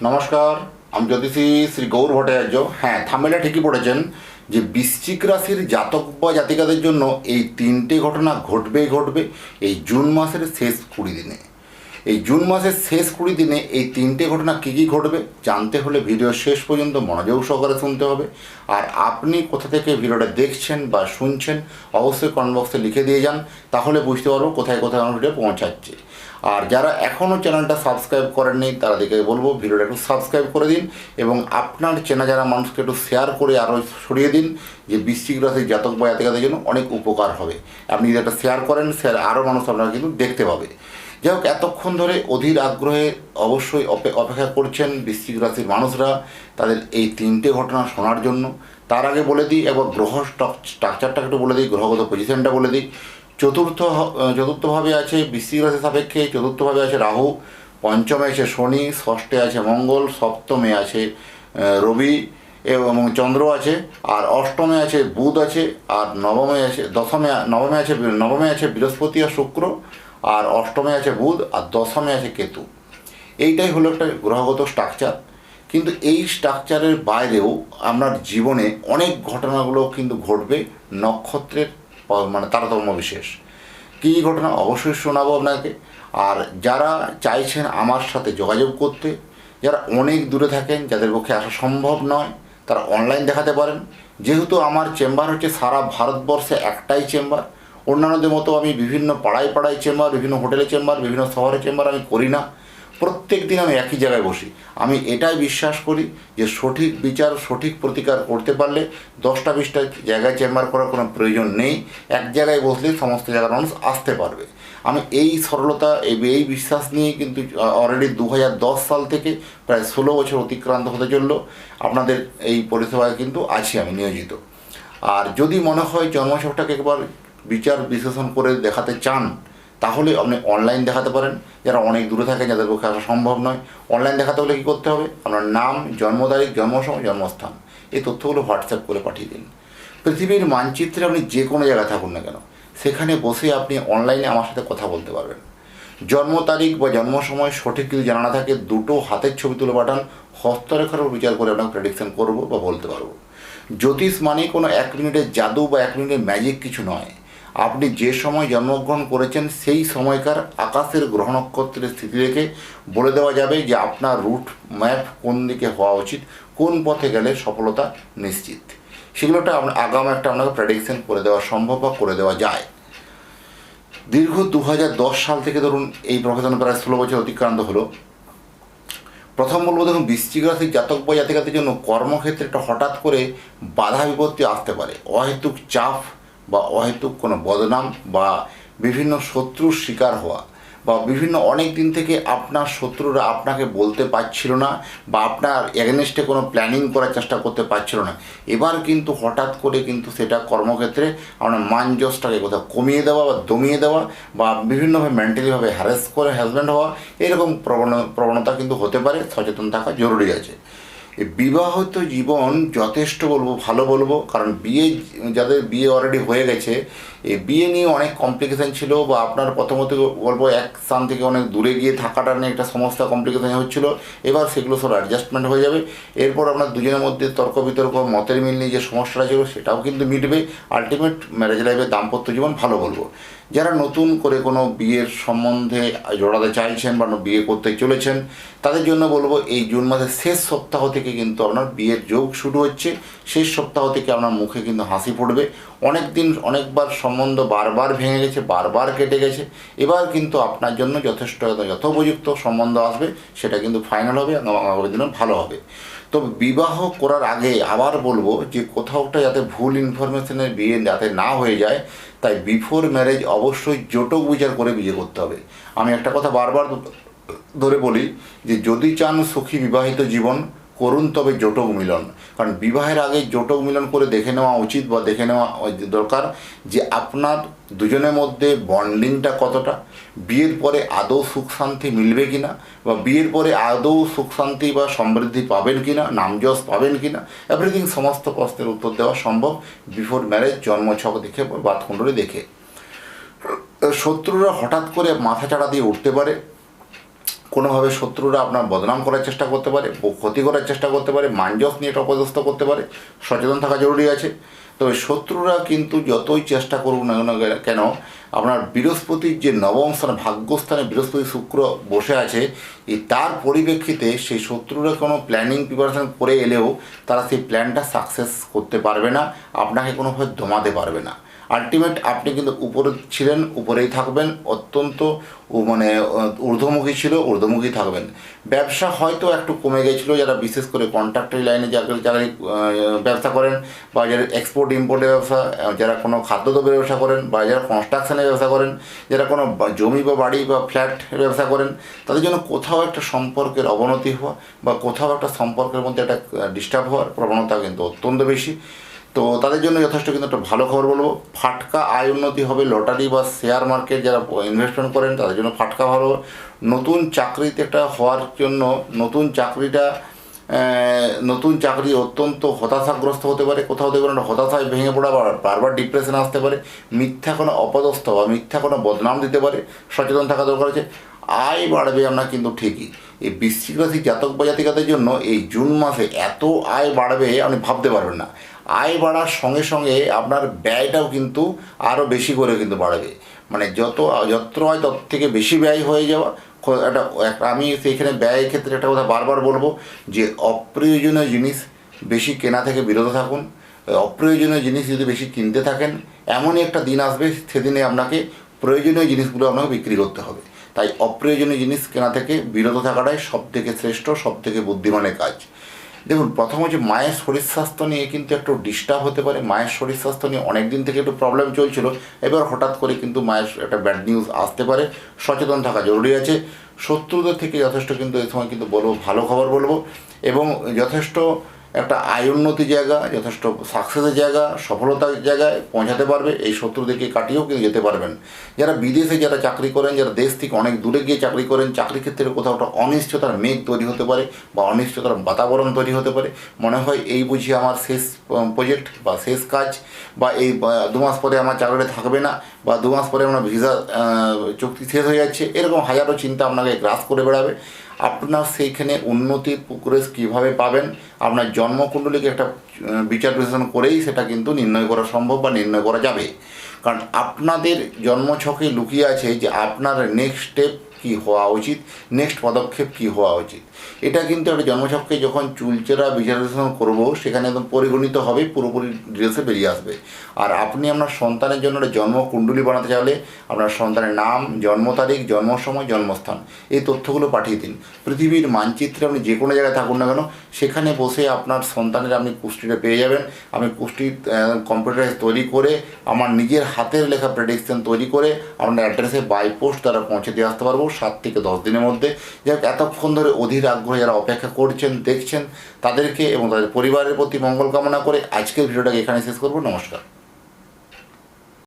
নমস্কার, আমি জ্যোতিষী শ্রী গৌর ভট্টাচার্য। হ্যাঁ, থাম্বনেলে ঠিকই পড়েছেন যে বৃশ্চিক রাশির জাতক বা জাতিকাদের জন্য এই তিনটে ঘটনা ঘটবেই ঘটবে এই জুন মাসের শেষ 20 দিনে। এই জুন মাসের শেষ 20 দিনে এই তিনটে ঘটনা কী কী ঘটবে জানতে হলে ভিডিও শেষ পর্যন্ত মনোযোগ সহকারে শুনতে হবে। আর আপনি কোথা থেকে ভিডিওটা দেখছেন বা শুনছেন অবশ্যই কমেন্ট বক্সে লিখে দিয়ে যান, তাহলে বুঝতে পারবো কোথায় কোথায় আমার ভিডিও পৌঁছাচ্ছে। আর যারা এখনও চ্যানেলটা সাবস্ক্রাইব করেননি তাদেরকে বলবো ভিডিওটা একটু সাবস্ক্রাইব করে দিন এবং আপনার চেনা যারা মানুষকে একটু শেয়ার করে আরও ছড়িয়ে দিন, যে বৃশ্চিক রাশির জাতক বা জাতিকাদের জন্য অনেক উপকার হবে। আপনি যদি একটা শেয়ার করেন, শেয়ার আরও মানুষ আপনারা কিন্তু দেখতে পাবে। যাই হোক, এতক্ষণ ধরে অধীর আগ্রহে অবশ্যই অপেক্ষা করছেন বৃশ্চিক রাশির মানুষরা তাদের এই তিনটে ঘটনা শোনার জন্য। তার আগে বলে দিই, একবার গ্রহ স্ট্রাকচারটা একটু বলে দিই, গ্রহগত পজিশনটা বলে দিই। চতুর্থভাবে আছে বৃশ্চিক রাশি সাপেক্ষে, চতুর্থভাবে আছে রাহু, পঞ্চমে আছে শনি, ষষ্ঠে আছে মঙ্গল, সপ্তমে আছে রবি এবং চন্দ্র আছে, আর অষ্টমে আছে বুধ আছে, আর নবমে আছে বৃহস্পতি আর শুক্র, আর অষ্টমে আছে বুধ, আর দশমে আছে কেতু। এইটাই হলো একটা গ্রহগত স্ট্রাকচার। কিন্তু এই স্ট্রাকচারের বাইরেও আপনার জীবনে অনেক ঘটনাগুলো কিন্তু ঘটবে নক্ষত্রের তারতম্য বিশেষ। কী ঘটনা অবশ্যই শোনাবো আপনাকে। আর যারা চাইছেন আমার সাথে যোগাযোগ করতে, যারা অনেক দূরে থাকেন, যাদের পক্ষে আসা সম্ভব নয়, তারা অনলাইন দেখাতে পারেন। যেহেতু আমার চেম্বার হচ্ছে সারা ভারতবর্ষে একটাই চেম্বার, অন্যান্যদের মতো আমি বিভিন্ন পাড়ায় চেম্বার, বিভিন্ন হোটেলে চেম্বার, বিভিন্ন শহরে চেম্বার আমি করি না। প্রত্যেক দিন আমি একই জায়গায় বসি। আমি এটাই বিশ্বাস করি যে সঠিক বিচার, সঠিক প্রতিকার করতে পারলে 10টা-20টা জায়গায় চেম্বার করার কোনো প্রয়োজন নেই। এক জায়গায় বসলে সমস্ত জায়গার মানুষ আসতে পারবে। আমি এই সরলতা, এই বিশ্বাস নিয়ে কিন্তু অলরেডি 2010 সাল থেকে প্রায় 16 বছর অতিক্রান্ত হতে চলল আপনাদের এই পরিষেবায় কিন্তু আছি আমি নিয়োজিত। আর যদি মনে হয় জন্মছকটাকে একবার বিচার বিশ্লেষণ করে দেখাতে চান, তাহলে আপনি অনলাইন দেখাতে পারেন। যারা অনেক দূরে থাকেন, যাদের পক্ষে আসা সম্ভব নয়, অনলাইন দেখাতে হলে কী করতে হবে, আপনার নাম, জন্ম তারিখ, জন্মসময়, জন্মস্থান, এই তথ্যগুলো হোয়াটসঅ্যাপ করে পাঠিয়ে দিন। পৃথিবীর মানচিত্রে আপনি যে কোনো জায়গায় থাকুন না কেন, সেখানে বসে আপনি অনলাইনে আমার সাথে কথা বলতে পারবেন। জন্ম তারিখ বা জন্ম সময় সঠিক যদি জানা না থাকে, দুটো হাতের ছবি তুলে পাঠান, হস্তরেখার উপর বিচার করে আপনাকে প্রেডিকশন করবো বা বলতে পারবো। জ্যোতিষ মানে কোনো 1 মিনিটের জাদু বা 1 মিনিটের ম্যাজিক কিছু নয়। আপনি যে সময় জন্মগ্রহণ করেছেন সেই সময়কার আকাশের গ্রহ নক্ষত্রের স্থিতি দেখে বলে দেওয়া যাবে যে আপনার রুট ম্যাপ কোন দিকে হওয়া উচিত, কোন পথে গেলে সফলতা নিশ্চিত। সেগুলোটা আগাম একটা আপনাকে প্রেডিকশন করে দেওয়া সম্ভব বা করে দেওয়া যায়। দীর্ঘ 2010 সাল থেকে ধরুন এই প্রফেশনে প্রায় 16 বছর অতিক্রান্ত হলো। প্রথম বলবো, দেখুন, বৃশ্চিক রাশির জাতক বা জাতিকাদের জন্য কর্মক্ষেত্রে একটা হঠাৎ করে বাধা বিপত্তি আসতে পারে। অহেতুক চাপ বা অহেতুক কোনো বদনাম বা বিভিন্ন শত্রুর শিকার হওয়া, বা বিভিন্ন অনেক দিন থেকে আপনার শত্রুরা আপনাকে বলতে পারছিল না বা আপনার এগেনস্টে কোনো প্ল্যানিং করার চেষ্টা করতে পারছিল না। এবার কিন্তু হঠাৎ করে কিন্তু সেটা কর্মক্ষেত্রে আপনার মানজসটাকে কোথাও কমিয়ে দেওয়া বা দমিয়ে দেওয়া বা বিভিন্নভাবে মেন্টালিভাবে হ্যারাসমেন্ট হওয়া, এরকম প্রবণতা কিন্তু হতে পারে। সচেতন থাকা জরুরি আছে। এই বিবাহিত জীবন যথেষ্ট ভালো বলবো, কারণ যাদের বিয়ে অলরেডি হয়ে গেছে, এই বিয়ে নিয়ে অনেক কমপ্লিকেশান ছিল, বা আপনার প্রথমত বলবো এক স্থান থেকে অনেক দূরে গিয়ে থাকাটা নিয়ে একটা সমস্যা কমপ্লিকেশান হচ্ছিল। এবার সেগুলো সব অ্যাডজাস্টমেন্ট হয়ে যাবে। এরপর আপনার দুজনের মধ্যে তর্ক বিতর্ক, মতের মিল নিয়ে যে সমস্যাটা ছিল সেটাও কিন্তু মিটবে। আলটিমেট ম্যারেজ লাইফে দাম্পত্য জীবন ভালো বলবো। যারা নতুন করে কোনো বিয়ের সম্বন্ধে জড়াতে চাইছেন বা বিয়ে করতে চলেছেন, তাদের জন্য বলবো এই জুন মাসের শেষ সপ্তাহ থেকে কিন্তু আপনার বিয়ের যোগ শুরু হচ্ছে। শেষ সপ্তাহ থেকে আপনার মুখে কিন্তু হাসি ফুটবে। অনেকবার সম্বন্ধ বারবার ভেঙে গেছে, বারবার কেটে গেছে। এবার কিন্তু আপনার জন্য যথোপযুক্ত সম্বন্ধ আসবে, সেটা কিন্তু ফাইনাল হবে, আগামী দিনে ভালো হবে। তো বিবাহ করার আগে আবার বলবো যে কোথাওটা যাতে ভুল ইনফরমেশনের বিয়ে যাতে না হয়ে যায়, তাই বিফোর ম্যারেজ অবশ্যই জটক বিচার করে বিয়ে করতে হবে। আমি একটা কথা বারবার ধরে বলি যে যদি চান সুখী বিবাহিত জীবন, করুন তবে জটক মিলন। কারণ বিবাহের আগে জটক মিলন করে দেখে নেওয়া উচিত বা দেখে নেওয়া দরকার যে আপনার দুজনের মধ্যে বন্ডিংটা কতটা, বিয়ের পরে আদৌ সুখ শান্তি মিলবে কি না, বা বিয়ের পরে আদৌ সুখ শান্তি বা সমৃদ্ধি পাবেন কি না, নামযশ পাবেন কি না, এভরিথিং সমস্ত প্রশ্নের উত্তর দেওয়া সম্ভব বিফোর ম্যারেজ জন্মছক দেখে বা বাতকুণ্ডলী দেখে। শত্রুরা হঠাৎ করে মাথা চাড়া দিয়ে উঠতে পারে, কোনোভাবে শত্রুরা আপনার বদনাম করার চেষ্টা করতে পারে, ক্ষতি করার চেষ্টা করতে পারে, মানজস নিয়ে এটা অপদস্থ করতে পারে। সচেতন থাকা জরুরি আছে। তবে শত্রুরা কিন্তু যতই চেষ্টা করুক না কেন, আপনার বৃহস্পতির যে নবম স্থানে, ভাগ্যস্থানে বৃহস্পতি শুক্র বসে আছে, তার পরিপ্রেক্ষিতে সেই শত্রুরা কোনো প্ল্যানিং প্রিপারেশন করে এলেও তারা সেই প্ল্যানটা সাকসেস করতে পারবে না, আপনাকে কোনোভাবে দমাতে পারবে না। আলটিমেট আপনি কিন্তু উপরে ছিলেন, উপরেই থাকবেন, অত্যন্ত ঊর্ধ্বমুখী ছিল, ঊর্ধ্বমুখী থাকবেন। ব্যবসা হয়তো একটু কমে গেছিলো, যারা বিশেষ করে কন্ট্রাক্টরি লাইনে চাকরি ব্যবসা করেন, বা যারা এক্সপোর্ট ইম্পোর্টের ব্যবসা, যারা কোনো খাদ্যদ্রব্যের ব্যবসা করেন, বা যারা কনস্ট্রাকশনের ব্যবসা করেন, যারা কোনো জমি বা বাড়ি বা ফ্ল্যাট ব্যবসা করেন, তাদের জন্য কোথাও একটা সম্পর্কের অবনতি হওয়া বা কোথাও একটা সম্পর্কের মধ্যে একটা ডিস্টার্ব হওয়ার প্রবণতা কিন্তু অত্যন্ত বেশি। তো তাদের জন্য যথেষ্ট কিন্তু একটা ভালো খবর বলবো, ফাটকা আয় উন্নতি হবে। লটারি বা শেয়ার মার্কেট যারা ইনভেস্টমেন্ট করেন তাদের জন্য ফাটকা ভালো। নতুন চাকরিতে একটা হওয়ার জন্য নতুন চাকরি অত্যন্ত হতাশাগ্রস্ত হতে পারে। কোথাও দেখবেন একটা হতাশায় ভেঙে পড়া বা বারবার ডিপ্রেশন আসতে পারে, মিথ্যা কোনো অপদস্থ বা মিথ্যা কোনো বদনাম দিতে পারে। সচেতন থাকা দরকার আছে। আয় বাড়বে আপনার কিন্তু ঠিকই। এই বৃশ্চিক রাশি জাতক বা জাতিকাদের জন্য এই জুন মাসে এত আয় বাড়বে আপনি ভাবতে পারবেন না। আয় বাড়ার সঙ্গে সঙ্গে আপনার ব্যয়টাও কিন্তু আরও বেশি করে কিন্তু বাড়বে। যত হয় তত থেকে বেশি ব্যয় হয়ে যাওয়া। আমি সেইখানে ব্যয়ের ক্ষেত্রে একটা কথা বারবার বলবো যে অপ্রয়োজনীয় জিনিস বেশি কেনা থেকে বিরত থাকুন। অপ্রয়োজনীয় জিনিস যদি বেশি কিনতে থাকেন, এমনই একটা দিন আসবে সেদিনে আপনাকে প্রয়োজনীয় জিনিসগুলো আপনাকে বিক্রি করতে হবে। তাই অপ্রয়োজনীয় জিনিস কেনা থেকে বিরত থাকাটাই সবথেকে শ্রেষ্ঠ, সবথেকে বুদ্ধিমানের কাজ। দেখুন, প্রথম হচ্ছে মায়ের শরীর স্বাস্থ্য নিয়ে কিন্তু একটু ডিস্টার্ব হতে পারে। মায়ের শরীর স্বাস্থ্য নিয়ে অনেক দিন থেকে একটু প্রবলেম চলছিল, এবার হঠাৎ করে কিন্তু মায়ের একটা ব্যাড নিউজ আসতে পারে। সচেতন থাকা জরুরি আছে। শত্রুদের থেকে যথেষ্ট কিন্তু এই সময় কিন্তু বলবো ভালো খবর বলবো, এবং যথেষ্ট একটা আয় উন্নতির জায়গা, যথেষ্ট সাকসেসের জায়গা, সফলতার জায়গায় পৌঁছাতে পারবে। এই শত্রুদেরকে কাটিয়েও কিন্তু যেতে পারবেন। যারা বিদেশে যারা চাকরি করেন, যারা দেশ থেকে অনেক দূরে গিয়ে চাকরি করেন, চাকরি ক্ষেত্রে কোথাও একটা অনিশ্চয়তার মেঘ তৈরি হতে পারে বা অনিশ্চয়তার বাতাবরণ তৈরি হতে পারে। মনে হয় এই বুঝি আমার শেষ প্রজেক্ট বা শেষ কাজ, বা এই 2 মাস পরে আমার চাকরিটা থাকবে না, বা 2 মাস পরে আমার ভিসা চুক্তি শেষ হয়ে যাচ্ছে, এরকম হাজারো চিন্তা আপনাকে গ্রাস করে বেড়াবে। আপনার সেইখানে উন্নতির প্রোগ্রেস কীভাবে পাবেন, আপনার জন্মকুণ্ডলীকে একটা বিচার বিশ্লেষণ করেই সেটা কিন্তু নির্ণয় করা সম্ভব বা নির্ণয় করা যাবে। কারণ আপনাদের জন্মছকে লুকিয়ে আছে যে আপনার নেক্সট স্টেপ কী হওয়া উচিত, নেক্সট পদক্ষেপ কী হওয়া উচিত। এটা কিন্তু একটা জন্মছককে যখন চুলচেরা বিচার বিশ্লেষণ করবো, সেখানে একদম পরিগণিত হবে, পুরোপুরি ডিটেলসে বেরিয়ে আসবে। আর আপনি আপনার সন্তানের জন্য একটা জন্মকুণ্ডলী বানাতে চাইলে আপনার সন্তানের নাম, জন্ম তারিখ, জন্ম সময়, জন্মস্থান, এই তথ্যগুলো পাঠিয়ে দিন। পৃথিবীর মানচিত্রে আপনি যে কোনো জায়গায় থাকুন না কেন, সেখানে বসে আপনার সন্তানের আপনি কুষ্টিটা পেয়ে যাবেন। আমি কুষ্টি কম্পিউটারে তৈরি করে আমার নিজের হাতের লেখা প্রেডিকশন তৈরি করে আপনার অ্যাড্রেসে বাই পোস্ট দ্বারা পৌঁছে দিয়ে আসতে পারবো 7 থেকে 10 দিনের মধ্যে। যাক, এতক্ষণ ধরে অধীর আগ্রহে যারা অপেক্ষা করছেন, দেখছেন, তাদেরকে এবং তাদের পরিবারের প্রতি মঙ্গল কামনা করে আজকের ভিডিওটাকে এখানে শেষ করবো। নমস্কার।